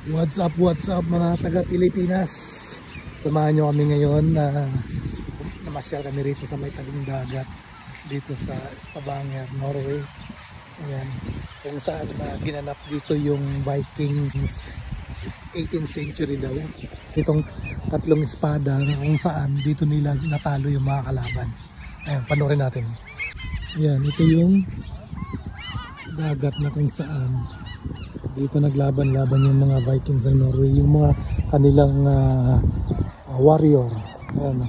What's up mga taga Pilipinas. Samahan nyo kami ngayon na namasyal kami rito sa may tabing dagat dito sa Stavanger, Norway. Ayan, kung saan ginanap dito yung Vikings 18th century daw. Itong tatlong espada na kung saan dito nila natalo yung mga kalaban. Ayan, panoorin natin. Ayan, ito yung dagat na kung saan dito naglaban-laban yung mga Vikings ng Norway, yung mga kanilang warrior. Ayan,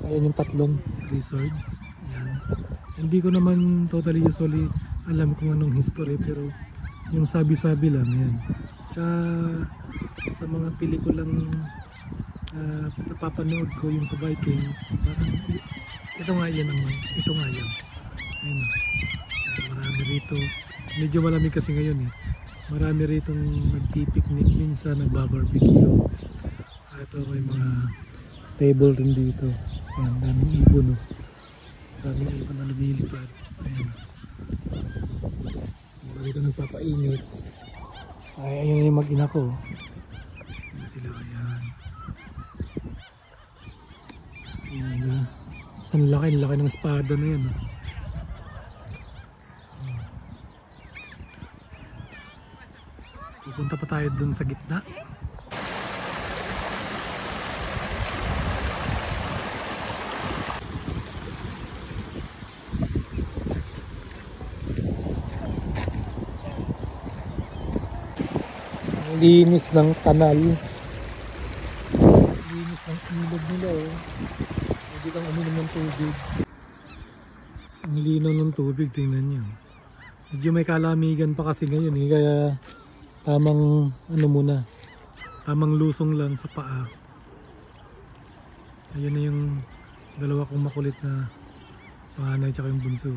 ayan yung tatlong swords. Ayan. Hindi ko naman totally usually alam kung anong history, pero yung sabi-sabi lang yan. Tsaka sa mga pelikulang napapanood ko yung sa Vikings, parang ito nga yan naman, ito nga yan. Ayan na. Marami rito. Medyo malamig kasi ngayon eh. Marami rito nagpipiknik, minsan nagbabarbecue. Ito may mga table rin dito. Ayan, daming ibon, no? Daming ibon na lumilipad. Ayan. Dito nagpapainit. Ay, ayun yung mag-ina ko. Ayan sila, ayan. Ayan na. Saan laki ng espada na yan, no? Pupunta pa tayo dun sa gitna. Ang linis ng kanal. Linis ng ilog nila, oh. Hindi kang uminom ng tubig. Ang linaw ng tubig, tingnan nyo. Medyo may kalamigan pa kasi ngayon eh, kaya tamang ano muna, tamang lusong lang sa paa. Ayun na yung dalawa kong makulit na panganay tsaka yung bunso.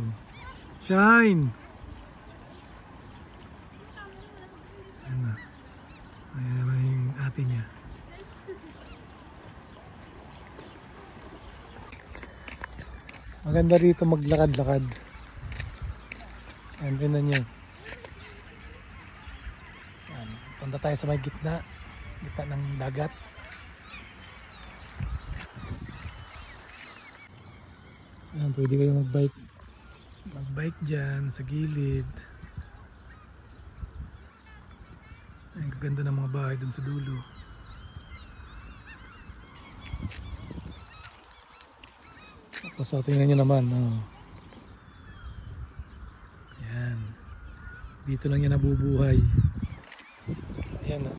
Shine! Ayan na. Ayan na yung ate niya. Maganda rito maglakad-lakad. Ayan, tingnan nyo. Ayan, punta tayo sa may gitna ng dagat. Ayan, pwede kayo magbike dyan sa gilid. Ayan, kaganda ng mga bahay dun sa dulo. Tapos tingnan nyo naman, oh. Ayan, dito lang yan nabubuhay.